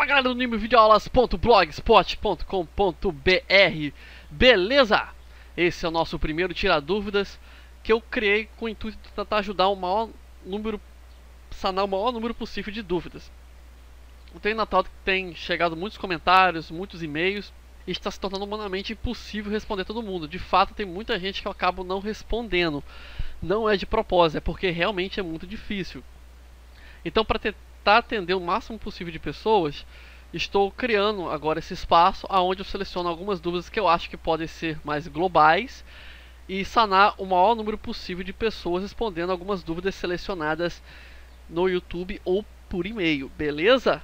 Fala galera do nivevideoaulas.blogspot.com.br. Beleza? Esse é o nosso primeiro Tira Dúvidas, que eu criei com o intuito de tentar ajudar sanar o maior número possível de dúvidas. Eu tenho notado que tem chegado muitos comentários, muitos e-mails, e está se tornando humanamente impossível responder todo mundo. De fato, tem muita gente que eu acabo não respondendo. Não é de propósito, é porque realmente é muito difícil. Então, para tentar atender o máximo possível de pessoas, estou criando agora esse espaço onde eu seleciono algumas dúvidas que eu acho que podem ser mais globais e sanar o maior número possível de pessoas respondendo algumas dúvidas selecionadas no YouTube ou por e-mail, beleza?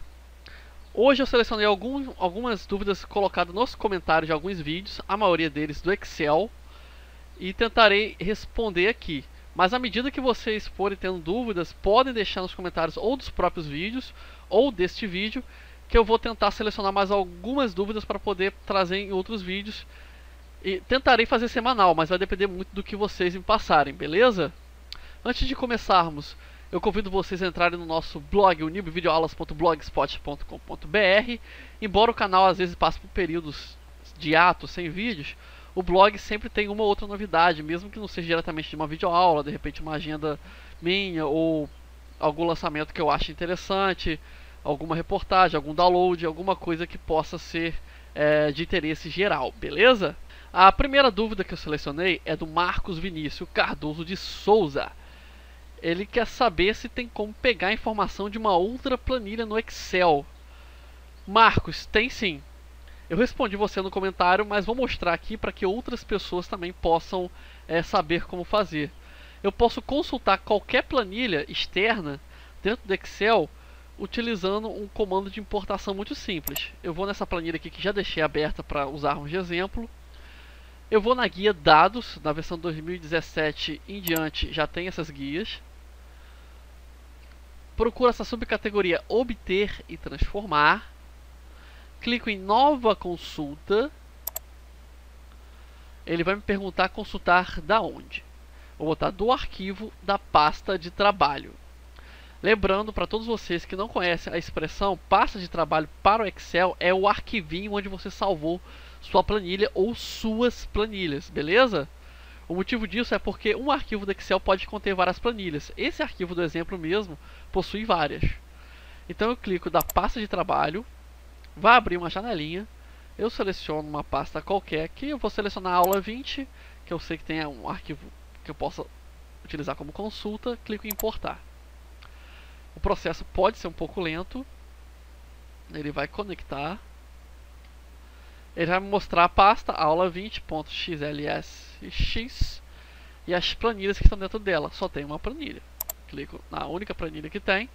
Hoje eu selecionei algumas dúvidas colocadas nos comentários de alguns vídeos, a maioria deles do Excel, e tentarei responder aqui. Mas à medida que vocês forem tendo dúvidas, podem deixar nos comentários ou dos próprios vídeos ou deste vídeo, que eu vou tentar selecionar mais algumas dúvidas para poder trazer em outros vídeos. E tentarei fazer semanal, mas vai depender muito do que vocês me passarem, beleza? Antes de começarmos, eu convido vocês a entrarem no nosso blog, o nivevideoaulas.blogspot.com.br. Embora o canal às vezes passe por períodos de ato sem vídeos, o blog sempre tem uma ou outra novidade, mesmo que não seja diretamente de uma videoaula, de repente uma agenda minha ou algum lançamento que eu ache interessante, alguma reportagem, algum download, alguma coisa que possa ser de interesse geral, beleza? A primeira dúvida que eu selecionei é do Marcos Vinícius Cardoso de Souza. Ele quer saber se tem como pegar a informação de uma outra planilha no Excel. Marcos, tem sim. Eu respondi você no comentário, mas vou mostrar aqui para que outras pessoas também possam saber como fazer. Eu posso consultar qualquer planilha externa dentro do Excel utilizando um comando de importação muito simples. Eu vou nessa planilha aqui que já deixei aberta para usarmos de exemplo. Eu vou na guia dados, na versão 2017 em diante já tem essas guias. Procuro essa subcategoria obter e transformar. Clico em nova consulta. Ele vai me perguntar consultar da onde. Vou botar do arquivo da pasta de trabalho. Lembrando para todos vocês que não conhecem a expressão pasta de trabalho para o Excel, é o arquivinho onde você salvou sua planilha ou suas planilhas, beleza? O motivo disso é porque um arquivo do Excel pode conter várias planilhas. Esse arquivo do exemplo mesmo possui várias. Então eu clico da pasta de trabalho, vai abrir uma janelinha, eu seleciono uma pasta qualquer aqui, eu vou selecionar a aula 20, que eu sei que tem um arquivo que eu possa utilizar como consulta, clico em importar. O processo pode ser um pouco lento, ele vai conectar, ele vai me mostrar a pasta aula 20.xlsx e as planilhas que estão dentro dela. Só tem uma planilha, clico na única planilha que tem.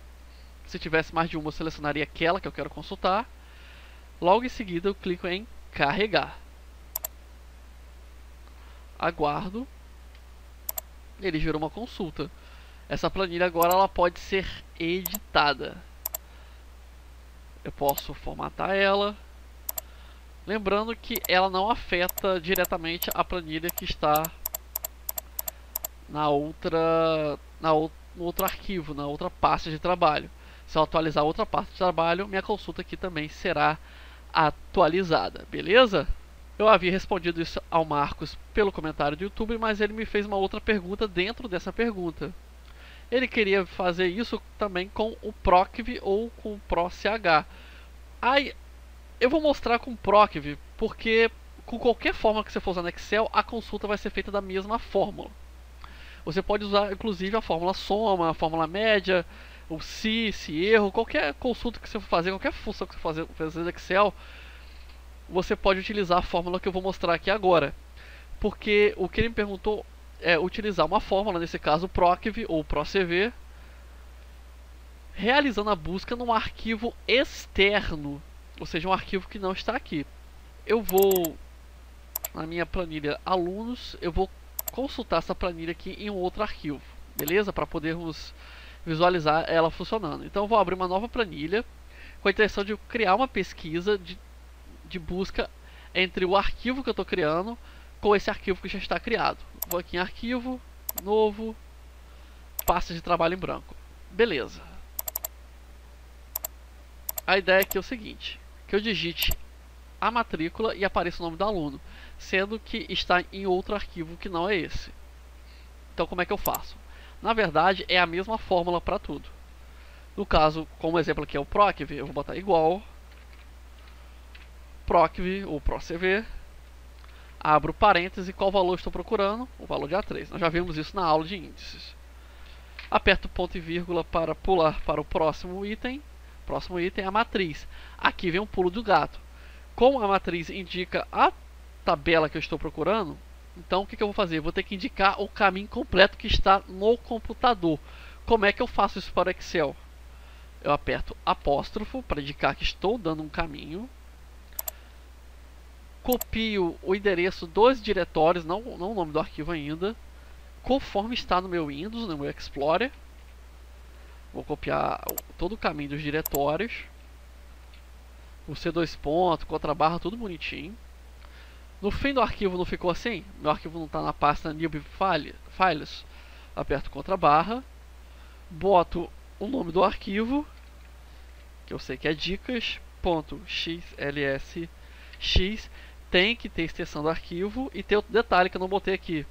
Se tivesse mais de uma, eu selecionaria aquela que eu quero consultar. Logo em seguida eu clico em carregar, aguardo, ele gerou uma consulta. Essa planilha agora ela pode ser editada. Eu posso formatar ela, lembrando que ela não afeta diretamente a planilha que está no outro arquivo, na outra pasta de trabalho. Se eu atualizar outra pasta de trabalho, minha consulta aqui também será atualizada, beleza? Eu havia respondido isso ao Marcos pelo comentário do YouTube, mas ele me fez uma outra pergunta dentro dessa pergunta. Ele queria fazer isso também com o PROCV ou com o PROCH. Aí eu vou mostrar com o PROCV, porque com qualquer fórmula que você for usar no Excel, a consulta vai ser feita da mesma fórmula. Você pode usar inclusive a fórmula soma, a fórmula média, o se erro, qualquer consulta que você for fazer, qualquer função que você for fazer no Excel, você pode utilizar a fórmula que eu vou mostrar aqui agora. Porque o que ele me perguntou é utilizar uma fórmula, nesse caso o PROCV ou PROCV, realizando a busca num arquivo externo, ou seja, um arquivo que não está aqui. Eu vou na minha planilha alunos, eu vou consultar essa planilha aqui em um outro arquivo, beleza? Para podermos visualizar ela funcionando. Então eu vou abrir uma nova planilha com a intenção de criar uma pesquisa de busca entre o arquivo que eu estou criando com esse arquivo que já está criado. Vou aqui em arquivo, novo, pasta de trabalho em branco. Beleza. A ideia aqui é o seguinte, que eu digite a matrícula e apareça o nome do aluno, sendo que está em outro arquivo que não é esse. Então como é que eu faço? Na verdade é a mesma fórmula para tudo. No caso, como exemplo aqui é o PROCV, eu vou botar igual PROCV ou PROCV, abro parênteses, qual valor estou procurando? O valor de A3. Nós já vimos isso na aula de índices. Aperto ponto e vírgula para pular para o próximo item. Próximo item é a matriz. Aqui vem um pulo do gato. Como a matriz indica a tabela que eu estou procurando, então o que eu vou fazer? Eu vou ter que indicar o caminho completo que está no computador. Como é que eu faço isso para o Excel? Eu aperto apóstrofo para indicar que estou dando um caminho. Copio o endereço dos diretórios, não o nome do arquivo ainda, conforme está no meu Windows, no meu Explorer. Vou copiar todo o caminho dos diretórios. O C2 ponto, contrabarra, tudo bonitinho. No fim do arquivo não ficou assim? Meu arquivo não está na pasta New Files. Aperto contrabarra. Boto o nome do arquivo, que eu sei que é dicas.xlsx. Tem que ter extensão do arquivo. E tem outro detalhe que eu não botei aqui.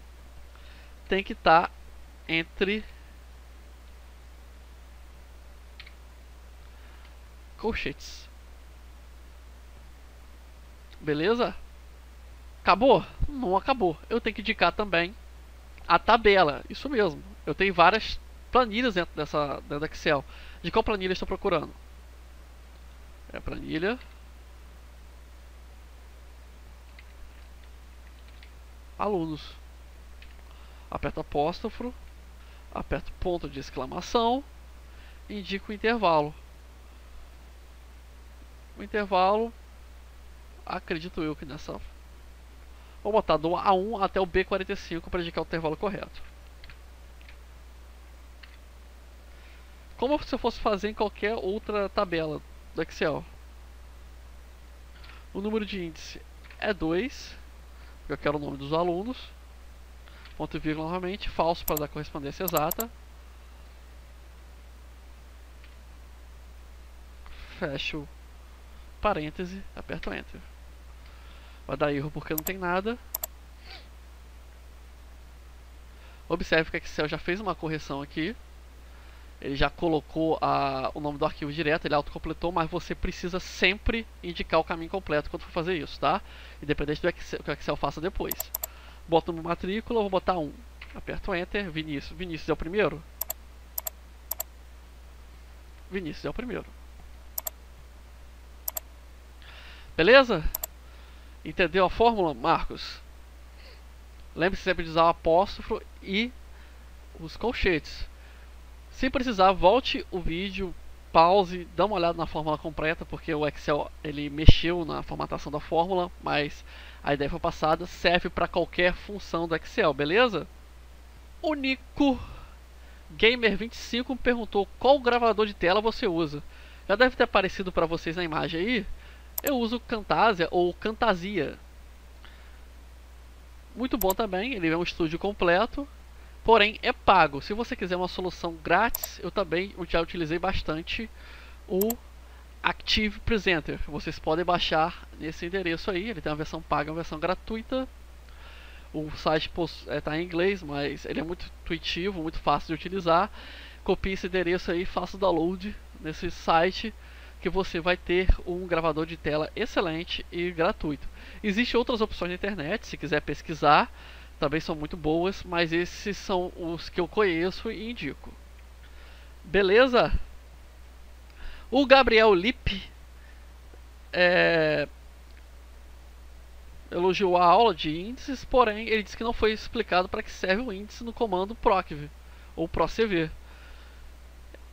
Tem que estar entre colchetes. Beleza? Acabou? Não acabou. Eu tenho que indicar também a tabela. Isso mesmo. Eu tenho várias planilhas dentro do Excel. De qual planilha eu estou procurando? É a planilha alunos. Aperto apóstrofo, aperto ponto de exclamação e indico o intervalo. O intervalo, acredito eu que nessa... Vou botar do A1 até o B45 para indicar o intervalo correto. Como se eu fosse fazer em qualquer outra tabela do Excel. O número de índice é 2, porque eu quero o nome dos alunos. Ponto e vírgula novamente, falso para dar correspondência exata. Fecho parêntese, aperto Enter. Vai dar erro porque não tem nada. Observe que o Excel já fez uma correção aqui. Ele já colocou o nome do arquivo direto, ele autocompletou, mas você precisa sempre indicar o caminho completo quando for fazer isso, tá? Independente do que o Excel faça depois. Boto uma matrícula, vou botar 1. Aperto Enter, Vinícius. Vinícius é o primeiro? Vinícius é o primeiro. Beleza? Entendeu a fórmula, Marcos? Lembre-se sempre de usar o apóstrofo e os colchetes. Se precisar, volte o vídeo, pause, dá uma olhada na fórmula completa, porque o Excel ele mexeu na formatação da fórmula, mas a ideia foi passada, serve para qualquer função do Excel, beleza? O Nico Gamer 25 perguntou qual gravador de tela você usa. Já deve ter aparecido para vocês na imagem aí. Eu uso Camtasia ou Camtasia. Muito bom também, ele é um estúdio completo, porém é pago. Se você quiser uma solução grátis, eu também já utilizei bastante o Active Presenter. Vocês podem baixar nesse endereço aí, ele tem uma versão paga e uma versão gratuita. O site está em inglês, mas ele é muito intuitivo, muito fácil de utilizar. Copie esse endereço aí, faça o download nesse site, que você vai ter um gravador de tela excelente e gratuito. Existem outras opções na internet, se quiser pesquisar, também são muito boas, mas esses são os que eu conheço e indico. Beleza? O Gabriel Lippe elogiou a aula de índices, porém ele disse que não foi explicado para que serve o índice no comando PROCV ou PROCV.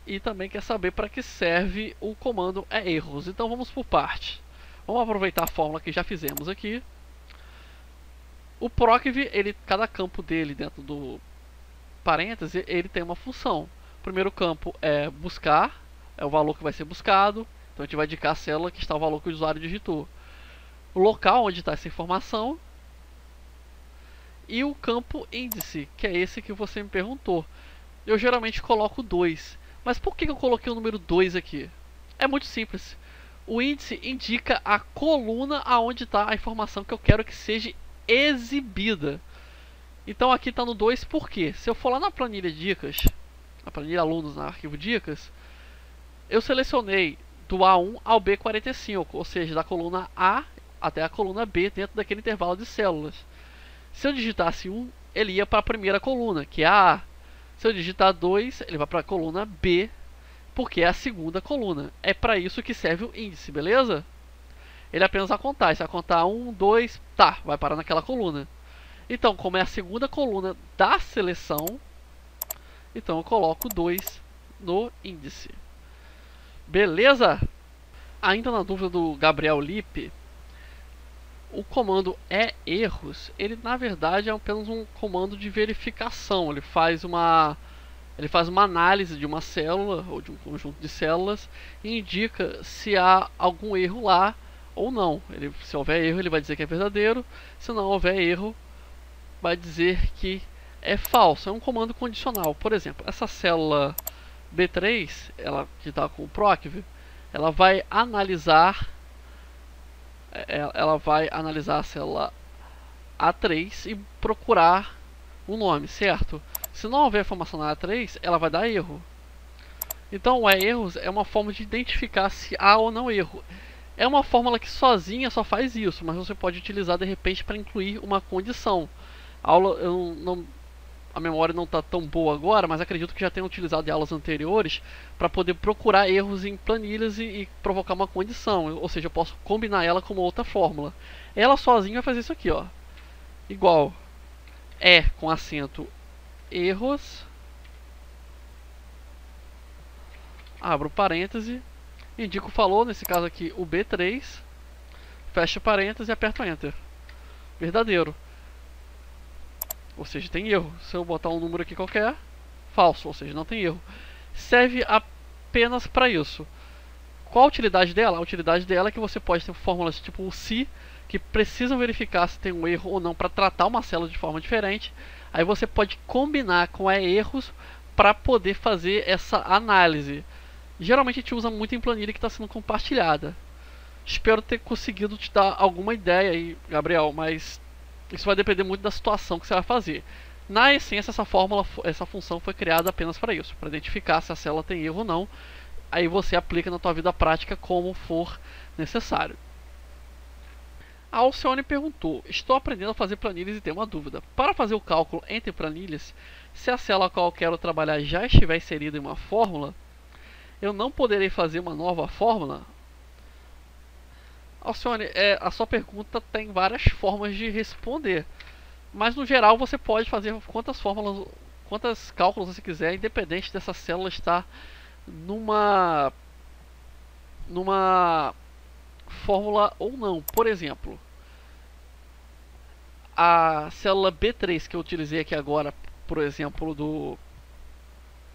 E também quer saber para que serve o comando erros. Então vamos por parte. Vamos aproveitar a fórmula que já fizemos aqui. O PROCV, cada campo dele dentro do parêntese, ele tem uma função. O primeiro campo é buscar, é o valor que vai ser buscado. Então a gente vai indicar a célula que está o valor que o usuário digitou. O local onde está essa informação. E o campo índice, que é esse que você me perguntou. Eu geralmente coloco 2. Mas por que eu coloquei o número 2 aqui? É muito simples. O índice indica a coluna aonde está a informação que eu quero que seja exibida. Então aqui está no 2, por quê? Se eu for lá na planilha dicas, na planilha alunos, no arquivo dicas, eu selecionei do A1 ao B45, ou seja, da coluna A até a coluna B dentro daquele intervalo de células. Se eu digitasse 1, ele ia para a primeira coluna, que é a A. Se eu digitar 2, ele vai para a coluna B, porque é a segunda coluna. É para isso que serve o índice, beleza? Ele apenas vai contar. Se vai contar 1, 2, tá, vai parar naquela coluna. Então, como é a segunda coluna da seleção, então eu coloco 2 no índice. Beleza? Ainda na dúvida do Gabriel Lippe, o comando erros, ele na verdade é apenas um comando de verificação. Ele faz uma análise de uma célula ou de um conjunto de células e indica se há algum erro lá ou não. Se houver erro, ele vai dizer que é verdadeiro. Se não houver erro, vai dizer que é falso. É um comando condicional. Por exemplo, essa célula B3, ela que está com o PROC, ela vai analisar a célula A3 e procurar um nome, certo? Se não houver informação na A3, ela vai dar erro. Então o erros é uma forma de identificar se há ou não erro. É uma fórmula que sozinha só faz isso, mas você pode utilizar de repente para incluir uma condição. A memória não está tão boa agora, mas acredito que já tenha utilizado em aulas anteriores para poder procurar erros em planilhas e provocar uma condição. Ou seja, eu posso combinar ela com uma outra fórmula. Ela sozinha vai fazer isso aqui, ó. Igual com acento erros, abro parêntese, indico o valor, nesse caso aqui o B3, fecho parêntese e aperto Enter. Verdadeiro. Ou seja, tem erro. Se eu botar um número aqui qualquer, falso, ou seja, não tem erro. Serve apenas para isso. Qual a utilidade dela? A utilidade dela é que você pode ter fórmulas tipo o se, que precisam verificar se tem um erro ou não para tratar uma célula de forma diferente. Aí você pode combinar com erros para poder fazer essa análise. Geralmente a gente usa muito em planilha que está sendo compartilhada. Espero ter conseguido te dar alguma ideia aí, Gabriel, mas isso vai depender muito da situação que você vai fazer. Na essência, essa função foi criada apenas para isso, para identificar se a célula tem erro ou não. Aí você aplica na tua vida prática como for necessário. A Alcione perguntou: estou aprendendo a fazer planilhas e tenho uma dúvida. Para fazer o cálculo entre planilhas, se a célula a qual eu quero trabalhar já estiver inserida em uma fórmula, eu não poderei fazer uma nova fórmula? Alcione, a sua pergunta tem várias formas de responder, mas no geral você pode fazer quantos cálculos você quiser, independente dessa célula estar numa fórmula ou não. Por exemplo, a célula B3 que eu utilizei aqui agora, por exemplo, do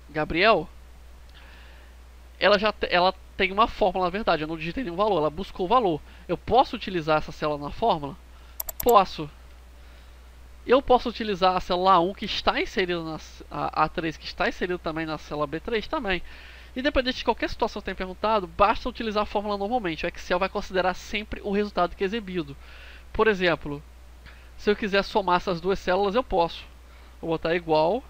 Gabriel, ela tem uma fórmula, na verdade, eu não digitei nenhum valor, ela buscou o valor. Eu posso utilizar essa célula na fórmula? Posso. Eu posso utilizar a célula A1 que está inserida a A3, que está inserida também na célula B3 também. Independente de qualquer situação que tenha perguntado, basta utilizar a fórmula normalmente. O Excel vai considerar sempre o resultado que é exibido. Por exemplo, se eu quiser somar essas duas células, eu posso. Vou botar igual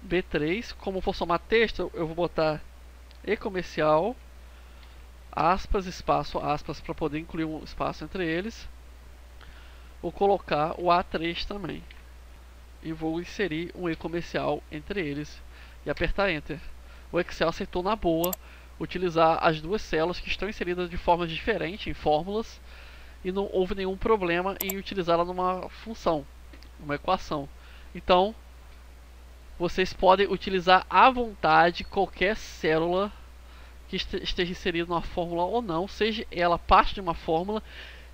B3. Como for somar texto, eu vou botar e-comercial, aspas, espaço, aspas, para poder incluir um espaço entre eles. Vou colocar o A3 também. E vou inserir um e-comercial entre eles. E apertar Enter. O Excel aceitou na boa utilizar as duas células que estão inseridas de formas diferentes em fórmulas. E não houve nenhum problema em utilizá-la numa função, numa equação. Então, vocês podem utilizar à vontade qualquer célula que esteja inserida numa fórmula ou não, seja ela parte de uma fórmula,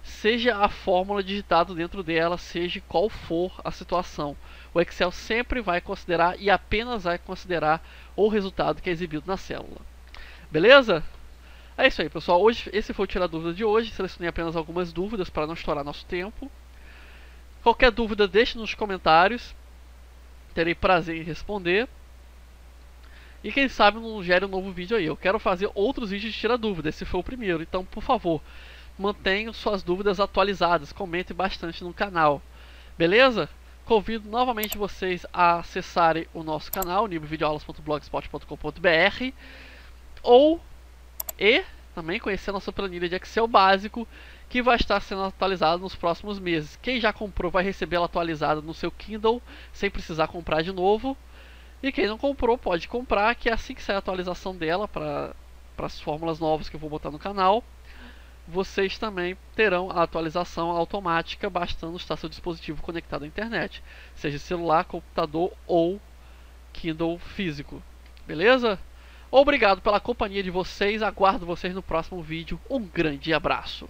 seja a fórmula digitada dentro dela, seja qual for a situação. O Excel sempre vai considerar e apenas vai considerar o resultado que é exibido na célula. Beleza? É isso aí, pessoal. Esse foi o Tirar Dúvida de hoje. Selecionei apenas algumas dúvidas para não estourar nosso tempo. Qualquer dúvida, deixe nos comentários. Terei prazer em responder. E quem sabe não gere um novo vídeo aí. Eu quero fazer outros vídeos de tirar dúvida. Esse foi o primeiro. Então, por favor, mantenham suas dúvidas atualizadas. Comentem bastante no canal. Beleza? Convido novamente vocês a acessarem o nosso canal, nibovideoaulas.blogspot.com.br, e também conhecer a nossa planilha de Excel básico, que vai estar sendo atualizada nos próximos meses. Quem já comprou vai receber ela atualizada no seu Kindle, sem precisar comprar de novo. E quem não comprou pode comprar, que é assim que sair a atualização dela para as fórmulas novas que eu vou botar no canal. Vocês também terão a atualização automática, bastando estar seu dispositivo conectado à internet, seja celular, computador ou Kindle físico. Beleza? Obrigado pela companhia de vocês, aguardo vocês no próximo vídeo. Um grande abraço!